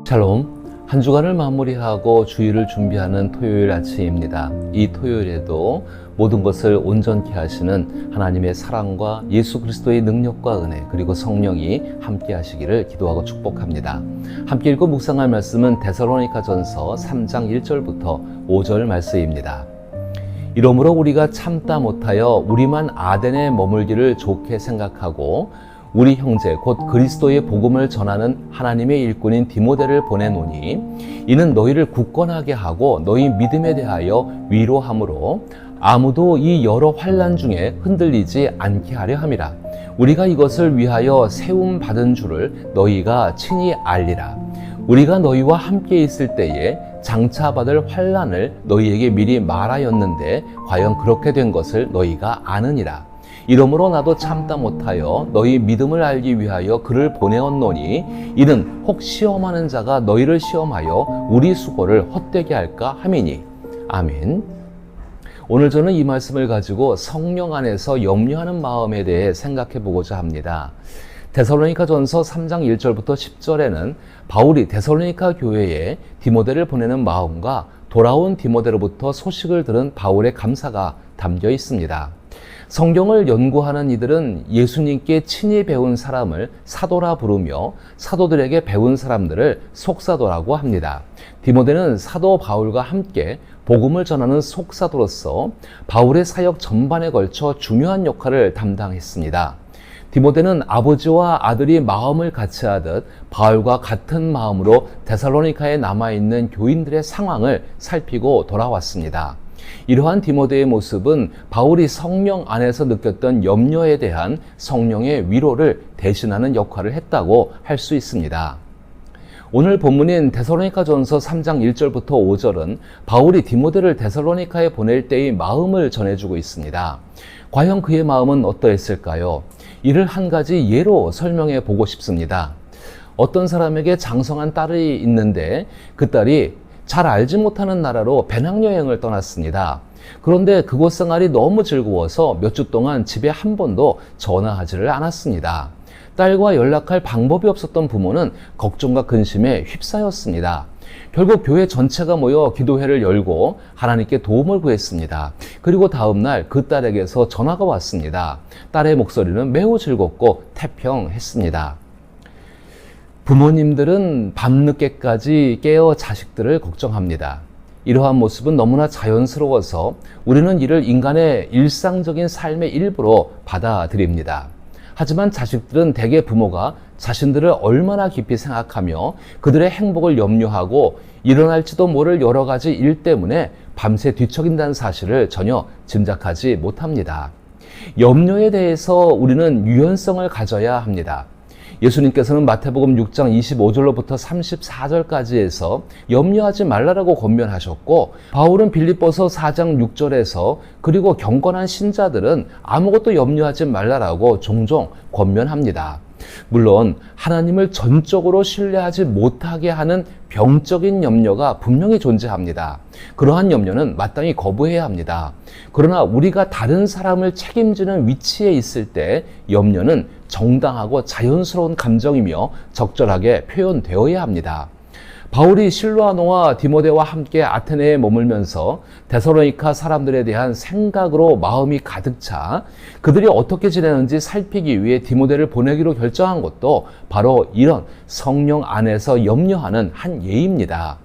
샬롬, 한 주간을 마무리하고 주일을 준비하는 토요일 아침입니다. 이 토요일에도 모든 것을 온전케 하시는 하나님의 사랑과 예수 그리스도의 능력과 은혜 그리고 성령이 함께 하시기를 기도하고 축복합니다. 함께 읽고 묵상할 말씀은 데살로니가전서 3장 1절부터 5절 말씀입니다. 이러므로 우리가 참다 못하여 우리만 아덴에 머물기를 좋게 생각하고 우리 형제 곧 그리스도의 복음을 전하는 하나님의 일꾼인 디모데를 보내노니 이는 너희를 굳건하게 하고 너희 믿음에 대하여 위로함으로 아무도 이 여러 환난 중에 흔들리지 않게 하려 함이라. 우리가 이것을 위하여 세움 받은 줄을 너희가 친히 알리라. 우리가 너희와 함께 있을 때에 장차 받을 환난을 너희에게 미리 말하였는데 과연 그렇게 된 것을 너희가 아느니라. 이러므로 나도 참다 못하여 너희 믿음을 알기 위하여 그를 보내었노니 이는 혹 시험하는 자가 너희를 시험하여 우리 수고를 헛되게 할까 함이니. 아멘. 오늘 저는 이 말씀을 가지고 성령 안에서 염려하는 마음에 대해 생각해 보고자 합니다. 데살로니가전서 3장 1절부터 10절에는 바울이 데살로니가 교회에 디모데를 보내는 마음과 돌아온 디모데로부터 소식을 들은 바울의 감사가 담겨 있습니다. 성경을 연구하는 이들은 예수님께 친히 배운 사람을 사도라 부르며 사도들에게 배운 사람들을 속사도라고 합니다. 디모데는 사도 바울과 함께 복음을 전하는 속사도로서 바울의 사역 전반에 걸쳐 중요한 역할을 담당했습니다. 디모데는 아버지와 아들이 마음을 같이 하듯 바울과 같은 마음으로 데살로니가에 남아있는 교인들의 상황을 살피고 돌아왔습니다. 이러한 디모데의 모습은 바울이 성령 안에서 느꼈던 염려에 대한 성령의 위로를 대신하는 역할을 했다고 할 수 있습니다. 오늘 본문인 데살로니가전서 3장 1절부터 5절은 바울이 디모데를 데살로니가에 보낼 때의 마음을 전해주고 있습니다. 과연 그의 마음은 어떠했을까요? 이를 한 가지 예로 설명해 보고 싶습니다. 어떤 사람에게 장성한 딸이 있는데 그 딸이 잘 알지 못하는 나라로 배낭여행을 떠났습니다. 그런데 그곳 생활이 너무 즐거워서 몇 주 동안 집에 한 번도 전화하지를 않았습니다. 딸과 연락할 방법이 없었던 부모는 걱정과 근심에 휩싸였습니다. 결국 교회 전체가 모여 기도회를 열고 하나님께 도움을 구했습니다. 그리고 다음 날 그 딸에게서 전화가 왔습니다. 딸의 목소리는 매우 즐겁고 태평했습니다. 부모님들은 밤늦게까지 깨어 자식들을 걱정합니다. 이러한 모습은 너무나 자연스러워서 우리는 이를 인간의 일상적인 삶의 일부로 받아들입니다. 하지만 자식들은 대개 부모가 자신들을 얼마나 깊이 생각하며 그들의 행복을 염려하고 일어날지도 모를 여러 가지 일 때문에 밤새 뒤척인다는 사실을 전혀 짐작하지 못합니다. 염려에 대해서 우리는 유연성을 가져야 합니다. 예수님께서는 마태복음 6장 25절로부터 34절까지 해서 염려하지 말라라고 권면하셨고 바울은 빌립보서 4장 6절에서 그리고 경건한 신자들은 아무것도 염려하지 말라라고 종종 권면합니다. 물론 하나님을 전적으로 신뢰하지 못하게 하는 병적인 염려가 분명히 존재합니다. 그러한 염려는 마땅히 거부해야 합니다. 그러나 우리가 다른 사람을 책임지는 위치에 있을 때 염려는 정당하고 자연스러운 감정이며 적절하게 표현되어야 합니다. 바울이 실로아노와 디모데와 함께 아테네에 머물면서 데살로니가 사람들에 대한 생각으로 마음이 가득 차 그들이 어떻게 지내는지 살피기 위해 디모데를 보내기로 결정한 것도 바로 이런 성령 안에서 염려하는 한 예입니다.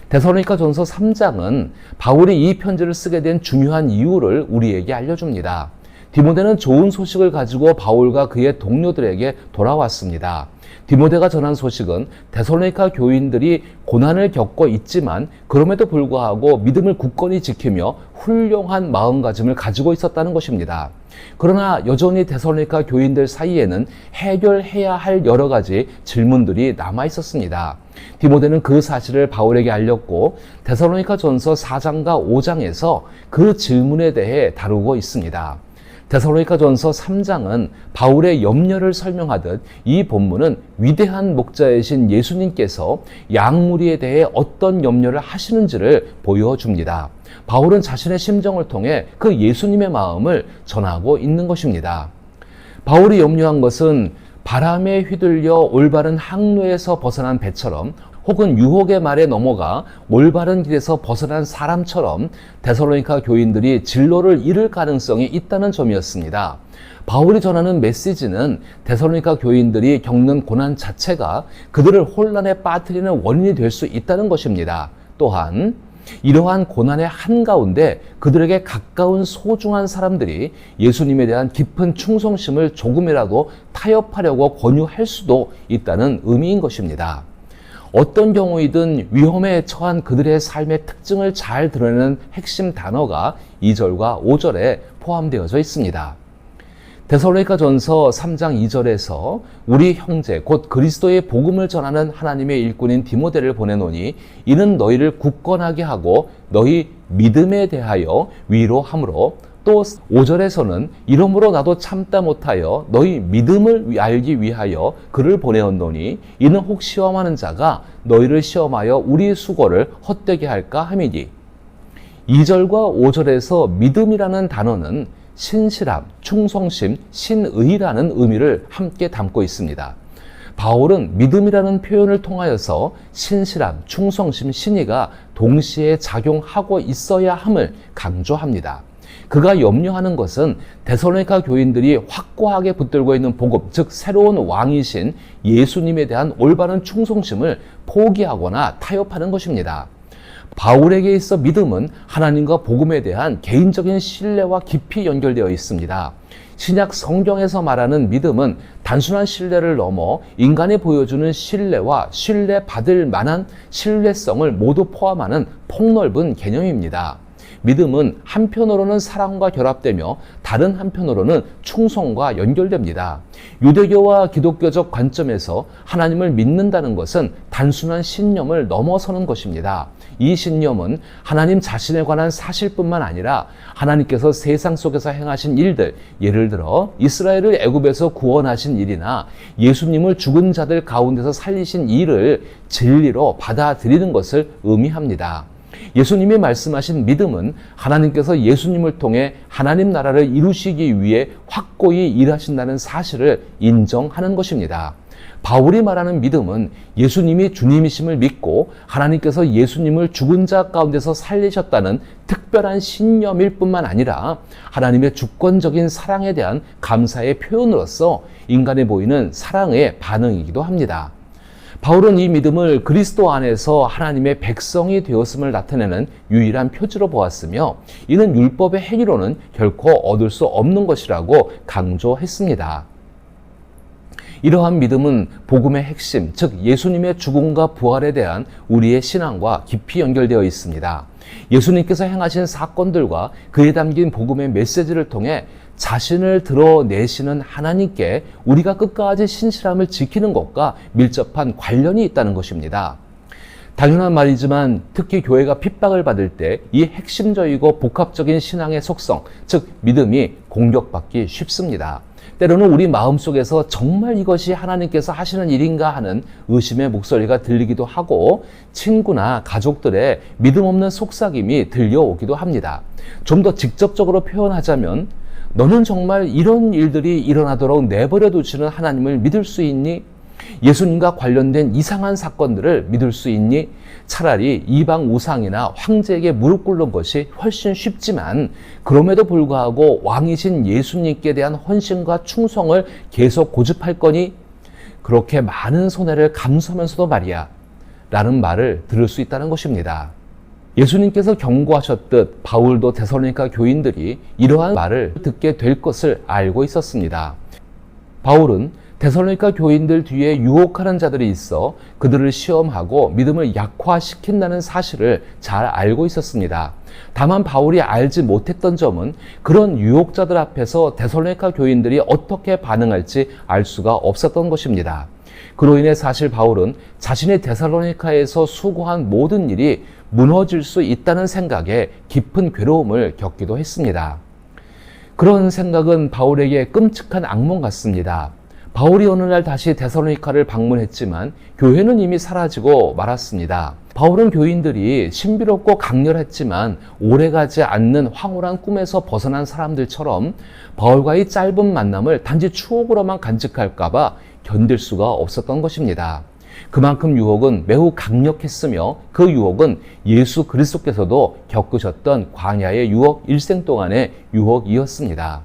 데살로니가전서 3장은 바울이 이 편지를 쓰게 된 중요한 이유를 우리에게 알려줍니다. 디모데는 좋은 소식을 가지고 바울과 그의 동료들에게 돌아왔습니다. 디모데가 전한 소식은 데살로니가 교인들이 고난을 겪고 있지만 그럼에도 불구하고 믿음을 굳건히 지키며 훌륭한 마음가짐을 가지고 있었다는 것입니다. 그러나 여전히 데살로니가 교인들 사이에는 해결해야 할 여러 가지 질문들이 남아 있었습니다. 디모데는 그 사실을 바울에게 알렸고 데살로니가전서 4장과 5장에서 그 질문에 대해 다루고 있습니다. 데살로니가전서 3장은 바울의 염려를 설명하듯 이 본문은 위대한 목자이신 예수님께서 양무리에 대해 어떤 염려를 하시는지를 보여줍니다. 바울은 자신의 심정을 통해 그 예수님의 마음을 전하고 있는 것입니다. 바울이 염려한 것은 바람에 휘둘려 올바른 항로에서 벗어난 배처럼 혹은 유혹의 말에 넘어가 올바른 길에서 벗어난 사람처럼 데살로니가 교인들이 진로를 잃을 가능성이 있다는 점이었습니다. 바울이 전하는 메시지는 데살로니가 교인들이 겪는 고난 자체가 그들을 혼란에 빠뜨리는 원인이 될 수 있다는 것입니다. 또한 이러한 고난의 한가운데 그들에게 가까운 소중한 사람들이 예수님에 대한 깊은 충성심을 조금이라도 타협하려고 권유할 수도 있다는 의미인 것입니다. 어떤 경우이든 위험에 처한 그들의 삶의 특징을 잘 드러내는 핵심 단어가 2절과 5절에 포함되어져 있습니다. 데살로니가전서 3장 2절에서 우리 형제 곧 그리스도의 복음을 전하는 하나님의 일꾼인 디모데를 보내노니 이는 너희를 굳건하게 하고 너희 믿음에 대하여 위로함으로, 또 5절에서는 이러므로 나도 참다 못하여 너희 믿음을 알기 위하여 그를 보내었노니 이는 혹 시험하는 자가 너희를 시험하여 우리의 수고를 헛되게 할까 함이니. 2절과 5절에서 믿음이라는 단어는 신실함, 충성심, 신의라는 의미를 함께 담고 있습니다. 바울은 믿음이라는 표현을 통하여서 신실함, 충성심, 신의가 동시에 작용하고 있어야 함을 강조합니다. 그가 염려하는 것은 데살로니가 교인들이 확고하게 붙들고 있는 복음, 즉 새로운 왕이신 예수님에 대한 올바른 충성심을 포기하거나 타협하는 것입니다. 바울에게 있어 믿음은 하나님과 복음에 대한 개인적인 신뢰와 깊이 연결되어 있습니다. 신약 성경에서 말하는 믿음은 단순한 신뢰를 넘어 인간이 보여주는 신뢰와 신뢰받을 만한 신뢰성을 모두 포함하는 폭넓은 개념입니다. 믿음은 한편으로는 사랑과 결합되며 다른 한편으로는 충성과 연결됩니다. 유대교와 기독교적 관점에서 하나님을 믿는다는 것은 단순한 신념을 넘어서는 것입니다. 이 신념은 하나님 자신에 관한 사실뿐만 아니라 하나님께서 세상 속에서 행하신 일들, 예를 들어 이스라엘을 애굽에서 구원하신 일이나 예수님을 죽은 자들 가운데서 살리신 일을 진리로 받아들이는 것을 의미합니다. 예수님이 말씀하신 믿음은 하나님께서 예수님을 통해 하나님 나라를 이루시기 위해 확고히 일하신다는 사실을 인정하는 것입니다. 바울이 말하는 믿음은 예수님이 주님이심을 믿고 하나님께서 예수님을 죽은 자 가운데서 살리셨다는 특별한 신념일 뿐만 아니라 하나님의 주권적인 사랑에 대한 감사의 표현으로서 인간에 보이는 사랑의 반응이기도 합니다. 바울은 이 믿음을 그리스도 안에서 하나님의 백성이 되었음을 나타내는 유일한 표지로 보았으며 이는 율법의 행위로는 결코 얻을 수 없는 것이라고 강조했습니다. 이러한 믿음은 복음의 핵심, 즉 예수님의 죽음과 부활에 대한 우리의 신앙과 깊이 연결되어 있습니다. 예수님께서 행하신 사건들과 그에 담긴 복음의 메시지를 통해 자신을 드러내시는 하나님께 우리가 끝까지 신실함을 지키는 것과 밀접한 관련이 있다는 것입니다. 당연한 말이지만 특히 교회가 핍박을 받을 때 이 핵심적이고 복합적인 신앙의 속성, 즉 믿음이 공격받기 쉽습니다. 때로는 우리 마음속에서 정말 이것이 하나님께서 하시는 일인가 하는 의심의 목소리가 들리기도 하고 친구나 가족들의 믿음 없는 속삭임이 들려오기도 합니다. 좀 더 직접적으로 표현하자면 너는 정말 이런 일들이 일어나도록 내버려 두시는 하나님을 믿을 수 있니? 예수님과 관련된 이상한 사건들을 믿을 수 있니? 차라리 이방 우상이나 황제에게 무릎 꿇는 것이 훨씬 쉽지만 그럼에도 불구하고 왕이신 예수님께 대한 헌신과 충성을 계속 고집할 거니? 그렇게 많은 손해를 감수하면서도 말이야 라는 말을 들을 수 있다는 것입니다. 예수님께서 경고하셨듯 바울도 데살로니가 교인들이 이러한 말을 듣게 될 것을 알고 있었습니다. 바울은 데살로니가 교인들 뒤에 유혹하는 자들이 있어 그들을 시험하고 믿음을 약화시킨다는 사실을 잘 알고 있었습니다. 다만 바울이 알지 못했던 점은 그런 유혹자들 앞에서 데살로니가 교인들이 어떻게 반응할지 알 수가 없었던 것입니다. 그로 인해 사실 바울은 자신이 데살로니가에서 수고한 모든 일이 무너질 수 있다는 생각에 깊은 괴로움을 겪기도 했습니다. 그런 생각은 바울에게 끔찍한 악몽 같습니다. 바울이 어느 날 다시 데살로니가를 방문했지만 교회는 이미 사라지고 말았습니다. 바울은 교인들이 신비롭고 강렬했지만 오래가지 않는 황홀한 꿈에서 벗어난 사람들처럼 바울과의 짧은 만남을 단지 추억으로만 간직할까 봐 견딜 수가 없었던 것입니다. 그만큼 유혹은 매우 강력했으며 그 유혹은 예수 그리스도께서도 겪으셨던 광야의 유혹, 일생 동안의 유혹이었습니다.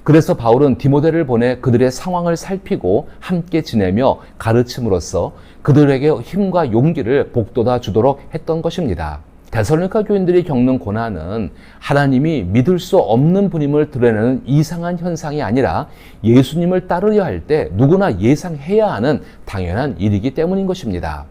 그래서 바울은 디모데를 보내 그들의 상황을 살피고 함께 지내며 가르침으로써 그들에게 힘과 용기를 북돋아 주도록 했던 것입니다. 데살로니가 교인들이 겪는 고난은 하나님이 믿을 수 없는 분임을 드러내는 이상한 현상이 아니라 예수님을 따르려 할 때 누구나 예상해야 하는 당연한 일이기 때문인 것입니다.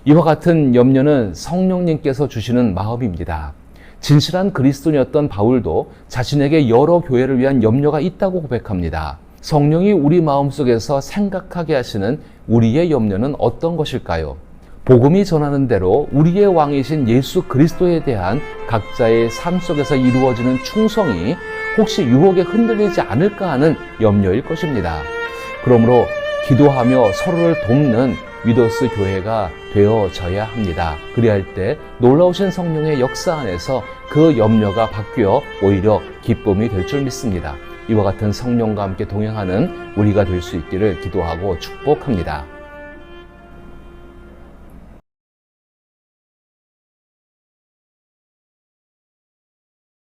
이와 같은 염려는 성령님께서 주시는 마음입니다. 진실한 그리스도인이었던 바울도 자신에게 여러 교회를 위한 염려가 있다고 고백합니다. 성령이 우리 마음속에서 생각하게 하시는 우리의 염려는 어떤 것일까요? 복음이 전하는 대로 우리의 왕이신 예수 그리스도에 대한 각자의 삶 속에서 이루어지는 충성이 혹시 유혹에 흔들리지 않을까 하는 염려일 것입니다. 그러므로 기도하며 서로를 돕는 위도스 교회가 되어져야 합니다. 그리할 때 놀라우신 성령의 역사 안에서 그 염려가 바뀌어 오히려 기쁨이 될 줄 믿습니다. 이와 같은 성령과 함께 동행하는 우리가 될 수 있기를 기도하고 축복합니다.